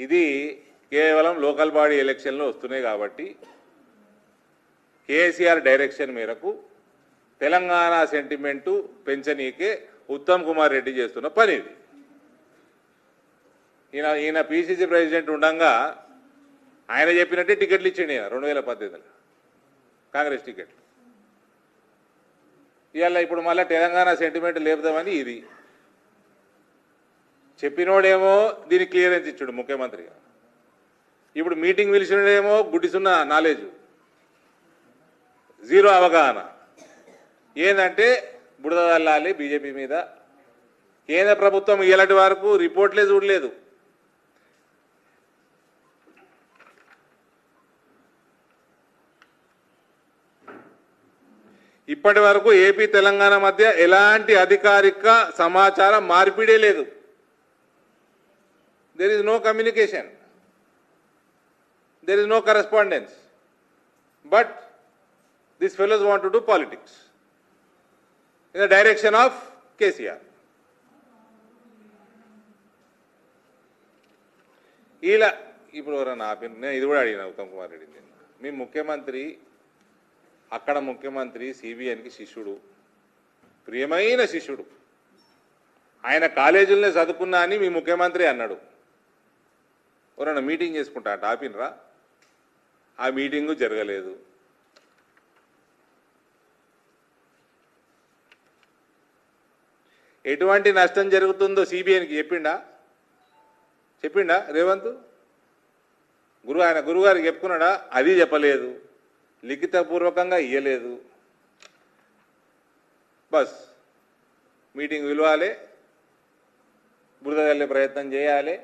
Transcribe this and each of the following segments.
ఇది కేవలం local body ఎలక్షన్లు వస్తున్నాయి కాబట్టి కేసీఆర్ డైరెక్షన్ మేరకు తెలంగాణ సెంటిమెంటు పెంచనీకే ఉత్తమ్ కుమార్ రెడ్డి చేస్తున్న పని ఇది. ఈయన పిసిసి ప్రెసిడెంట్ ఉండగా ఆయన చెప్పినట్టే టికెట్లు ఇచ్చిండు ఈయన 2018లో కాంగ్రెస్ టికెట్లు. ఇవాళ ఇప్పుడు మళ్ళీ తెలంగాణ సెంటిమెంట్ లేపుదామని ఇది చెప్పినోడేమో దీనికి క్లియరెన్స్ ఇచ్చాడు ముఖ్యమంత్రిగా. ఇప్పుడు మీటింగ్ పిలిచినోడేమో గుడ్డిసున్న నాలెడ్జ్, జీరో అవగాహన. ఏంటంటే బుడద చల్లాలి బీజేపీ మీద. కేంద్ర ప్రభుత్వం ఇలాంటి వరకు రిపోర్ట్లే చూడలేదు. ఇప్పటి వరకు ఏపీ తెలంగాణ మధ్య ఎలాంటి అధికారిక సమాచారం మార్పిడే లేదు. there is no communication, there is no correspondence, but these fellows want to do politics in the direction of KCR. ఇలా ఇప్పుడు ఎవరన్నా నేను ఇది కూడా అడిగిన ఉత్తమ్ కుమార్ రెడ్డి, మీ ముఖ్యమంత్రి అక్కడ ముఖ్యమంత్రి సిబిఎన్కి శిష్యుడు, ప్రియమైన శిష్యుడు. ఆయన కాలేజీలనే చదువుకున్నా అని మీ ముఖ్యమంత్రి అన్నాడు. ఎవరన్నా మీటింగ్ చేసుకుంటా అంటే ఆపినరా? ఆ మీటింగు జరగలేదు. ఎటువంటి నష్టం జరుగుతుందో సిబిఎన్కి చెప్పిండా రేవంత్? ఆయన గురుగారికి చెప్పుకున్నాడా? అది చెప్పలేదు, లిఖితపూర్వకంగా ఇయ్యలేదు. బస్ మీటింగ్ విలువాలి, బురద చల్లే ప్రయత్నం చేయాలి.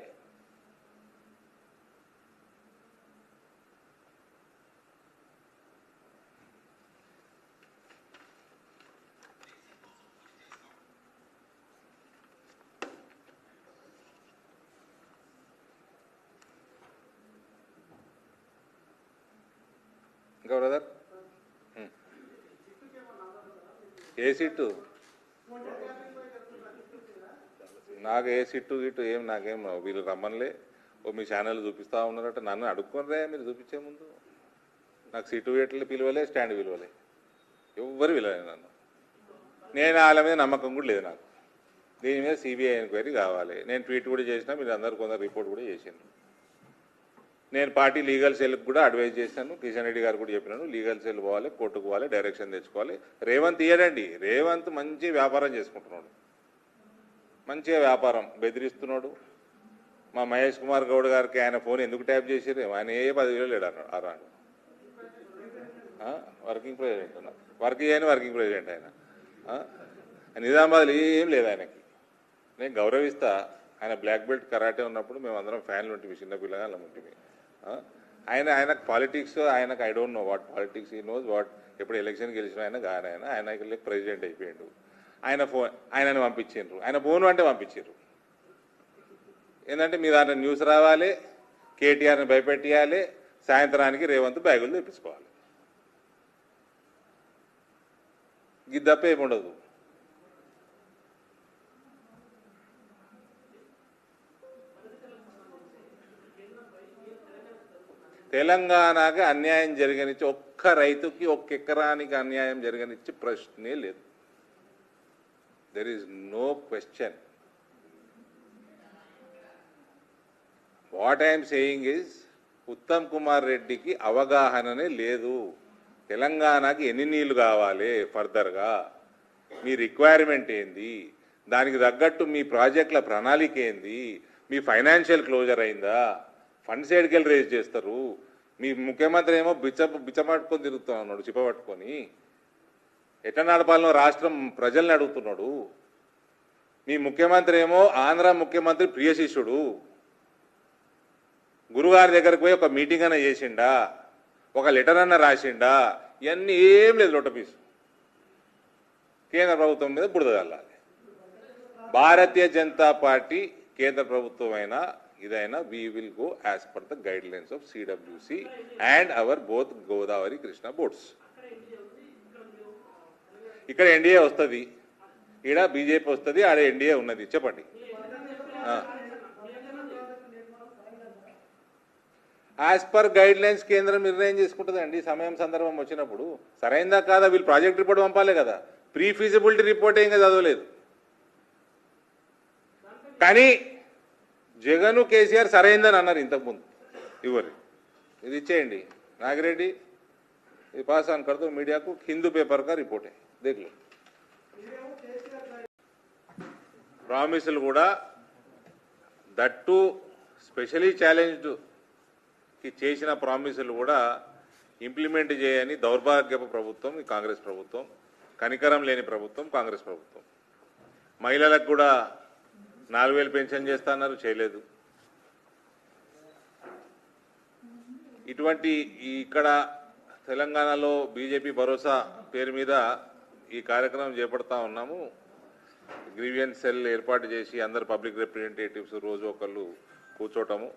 ఇంకా బ్రదర్ ఏ సీటు? నాకు ఏ సీటు గిట్టు ఏం నాకేం వీళ్ళు రమ్మనిలే. మీ ఛానల్ చూపిస్తూ ఉన్నారట, నన్ను అడుక్కోనరే మీరు చూపించే ముందు. నాకు సీటు ఎట్లా పిలవలే, స్టాండ్ పిలవలే, ఎవ్వరు పిలవలే నన్ను. నేను వాళ్ళ మీద నమ్మకం కూడా లేదు నాకు. దీని మీద సిబిఐ ఎంక్వైరీ కావాలి. నేను ట్వీట్ కూడా చేసినా, మీరు అందరు కొందరు రిపోర్ట్ కూడా చేసిండ్రు. నేను పార్టీ లీగల్ సెల్కి కూడా అడ్వైజ్ చేశాను. కిషన్ రెడ్డి గారు కూడా చెప్పినాను, లీగల్ సెల్ పోవాలి, కోర్టుకు పోవాలి, డైరెక్షన్ తెచ్చుకోవాలి. రేవంత్ ఇయ్యడండి. రేవంత్ మంచి వ్యాపారం చేసుకుంటున్నాడు, మంచిగా వ్యాపారం బెదిరిస్తున్నాడు. మా మహేష్ కుమార్ గౌడ్ గారికి ఆయన ఫోన్ ఎందుకు ట్యాప్ చేసారు? ఆయన ఏ 10,000 లేడు అన్నాడు. వర్కింగ్ ప్రెసిడెంట్ అన్న, వర్క్ చేయని వర్కింగ్ ప్రెసిడెంట్ ఆయన. నిజామాబాద్లో ఏం లేదు ఆయనకి. నేను గౌరవిస్తా. ఆయన బ్లాక్ బెల్ట్ కరాటే ఉన్నప్పుడు మేము అందరం ఫ్యాన్లు ఉంటుంది, చిన్నపిల్లగా అలా ఉంటుంది. ఆయనకు పాలిటిక్స్, ఆయనకు I don't know what politics, ఈ నోస్ వాట్. ఎప్పుడు ఎలక్షన్ గెలిచిన ఆయన ప్రెసిడెంట్ అయిపోయాడు. ఆయనని పంపించారు, ఆయన ఫోన్ అంటే పంపించారు. ఏంటంటే మీ దాంట్లో న్యూస్ రావాలి, కేటీఆర్ని భయపెట్టియాలి, సాయంత్రానికి రేవంత్ బ్యాగులు తెప్పించుకోవాలి. ఇది తప్ప ఏముండదు. తెలంగాణకి అన్యాయం జరగనిచ్చి, ఒక్క రైతుకి ఒక్క ఎకరానికి అన్యాయం జరగనిచ్చి ప్రశ్నే లేదు. There is no question. What I'm saying is Uttam Kumar రెడ్డికి అవగాహననే లేదు. తెలంగాణకి ఎన్ని నీళ్లు కావాలి, ఫర్దర్గా మీ రిక్వైర్మెంట్ ఏంది, దానికి తగ్గట్టు మీ ప్రాజెక్టుల ప్రణాళిక ఏంది, మీ ఫైనాన్షియల్ క్లోజర్ అయిందా, ఫండ్స్ ఎడికెళ్ళి రేజ్ చేస్తారు. మీ ముఖ్యమంత్రి ఏమో బిచ్చపట్టుకొని తిరుగుతూ ఉన్నాడు, చిప్పబట్టుకొని. ఎట్లా నడపాలనో రాష్ట్రం ప్రజల్ని అడుగుతున్నాడు. మీ ముఖ్యమంత్రి ఏమో ఆంధ్ర ముఖ్యమంత్రి ప్రియ శిష్యుడు. గురుగారి దగ్గరకు పోయి ఒక మీటింగ్ అన్న చేసిండా, ఒక లెటర్ అన్న రాసిండా? ఇవన్నీ ఏం లేదు, లొట్టపీసు. కేంద్ర ప్రభుత్వం మీద బురద చల్లాలి. భారతీయ జనతా పార్టీ కేంద్ర ప్రభుత్వం అయినా ఇదైనా we will go as per the guidelines of CWC and our both Godavari Krishna boards. ఇక్కడ ఎన్డీఏ వస్తుంది, ఈడ బీజేపీ వస్తుంది, ఆడ ఎన్డీఏ ఉన్నది. చెప్పండి. యాజ్ పర్ గైడ్ లైన్స్ కేంద్రం నిర్ణయం చేసుకుంటుందండి సమయం సందర్భం వచ్చినప్పుడు. సరైందా కాదా వీళ్ళు ప్రాజెక్ట్ రిపోర్ట్ పంపాలి కదా, ప్రీ ఫీజిబిలిటీ రిపోర్ట్ ఏం చదవలేదు. కానీ జగన్ కేసీఆర్ సరైందని అన్నారు ఇంతకుముందు. ఇవ్వరు, ఇది ఇచ్చేయండి నాగిరెడ్డి, ఇది पास ऑन कर दो मीडिया को, हिंदू पेपर का रिपोर्ट है, देख लो. ప్రామిసులు కూడా దట్టు స్పెషలీ ఛాలెంజ్డ్కి చేసిన ప్రామిసులు కూడా ఇంప్లిమెంట్ చేయని దౌర్భాగ్యపు ప్రభుత్వం ఈ కాంగ్రెస్ ప్రభుత్వం, కనికరం లేని ప్రభుత్వం కాంగ్రెస్ ప్రభుత్వం. మహిళలకు కూడా 4000 పెన్షన్ చేస్తున్నారు, చేయలేదు. ఇటువంటి ఇక్కడ తెలంగాణలో బీజేపీ భరోసా పేరు మీద ఈ కార్యక్రమం చేపడతా ఉన్నాము. గ్రీవియన్స్ సెల్ ఏర్పాటు చేసి అందరు పబ్లిక్ రిప్రజెంటేటివ్స్ రోజు ఒకళ్ళు కూర్చోవటము.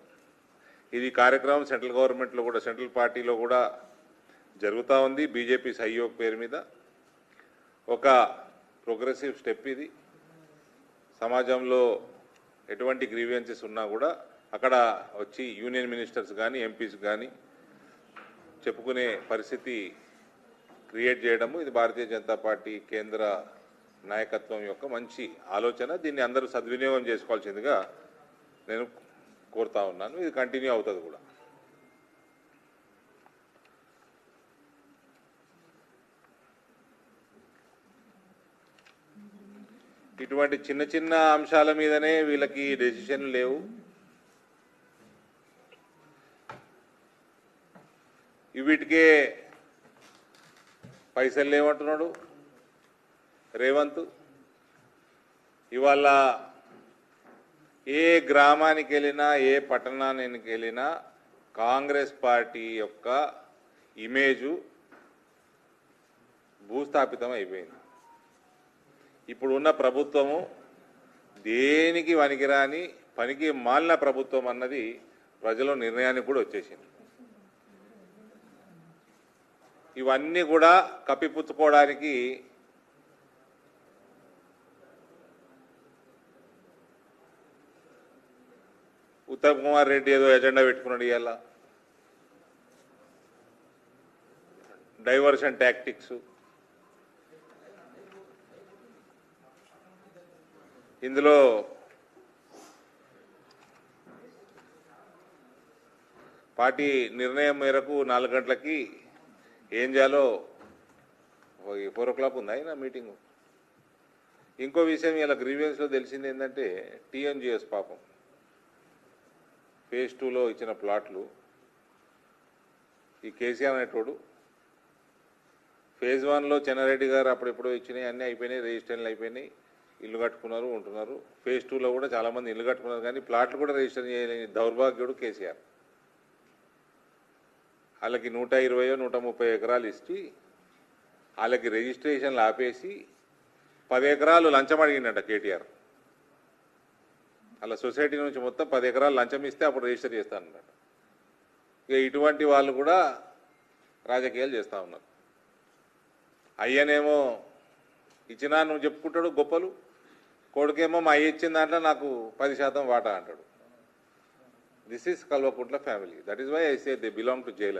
ఇది కార్యక్రమం సెంట్రల్ గవర్నమెంట్లో కూడా, సెంట్రల్ పార్టీలో కూడా జరుగుతూ ఉంది. బీజేపీ సహయోగ్ పేరు మీద ఒక ప్రోగ్రెసివ్ స్టెప్ ఇది. సమాజంలో ఎటువంటి గ్రీవియన్సెస్ ఉన్నా కూడా అక్కడ వచ్చి యూనియన్ మినిస్టర్స్ కానీ ఎంపీస్ కానీ చెప్పుకునే పరిస్థితి క్రియేట్ చేయడము, ఇది భారతీయ జనతా పార్టీ కేంద్ర నాయకత్వం యొక్క మంచి ఆలోచన. దీన్ని అందరూ సద్వినియోగం చేసుకోవాల్సిందిగా నేను కోరుతా ఉన్నాను. ఇది కంటిన్యూ అవుతుంది కూడా. ఇటువంటి చిన్న చిన్న అంశాల మీదనే వీళ్ళకి డెసిషన్లు లేవు. వీటికే పైసలు లేవంటున్నాడు రేవంత్. ఇవాళ ఏ గ్రామానికి వెళ్ళినా, ఏ పట్టణానికి వెళ్ళినా కాంగ్రెస్ పార్టీ యొక్క ఇమేజు భూస్థాపితం అయిపోయింది. ఇప్పుడున్న ప్రభుత్వము దేనికి వనికిరాని పనికి మాలిన ప్రభుత్వం అన్నది ప్రజల నిర్ణయానికి కూడా వచ్చేసింది. ఇవన్నీ కూడా కప్పిపుచ్చుకోవడానికి ఉత్తమ్ కుమార్ రెడ్డి ఏదో ఎజెండా పెట్టుకున్నాడు. ఇవాళ డైవర్షన్ టాక్టిక్స్, ఇందులో పార్టీ నిర్ణయం మేరకు 4 గంటలకి ఏం చేయాలో 4 o'clock ఉంది అయినా మీటింగు. ఇంకో విషయం ఇలా గ్రీవియన్స్లో తెలిసింది ఏంటంటే టీఎన్జిఎస్ పాపం phase 2లో ఇచ్చిన ప్లాట్లు ఈ కేసీఆర్ అనేటోడు phase 1లో చెన్నారెడ్డి గారు అప్పుడెప్పుడో ఇచ్చినాయి, అన్నీ అయిపోయినాయి, రిజిస్ట్రేషన్లు అయిపోయినాయి, ఇల్లు కట్టుకున్నారు, ఉంటున్నారు. phase 2లో కూడా చాలామంది ఇల్లు కట్టుకున్నారు, కానీ ప్లాట్లు కూడా రిజిస్టర్ చేయలేని దౌర్భాగ్యుడు కేసీఆర్. వాళ్ళకి 120-130 ఎకరాలు ఇచ్చి వాళ్ళకి రిజిస్ట్రేషన్లు ఆపేసి 10 ఎకరాలు లంచం అడిగిండట కేటీఆర్. అలా సొసైటీ నుంచి మొత్తం 10 ఎకరాలు లంచం ఇస్తే అప్పుడు రిజిస్టర్ చేస్తానన్నట. ఇక ఇటువంటి వాళ్ళు కూడా రాజకీయాలు చేస్తూ ఉన్నారు. అయ్యనేమో ఇచ్చినా నువ్వు చెప్పుకుంటాడు గొప్పలు, కొడుకేమో మా అయ్య ఇచ్చిన దాంట్లో నాకు 10% వాటా అంటాడు. This is Kalvakuntla family. That is why I say they belong to jail.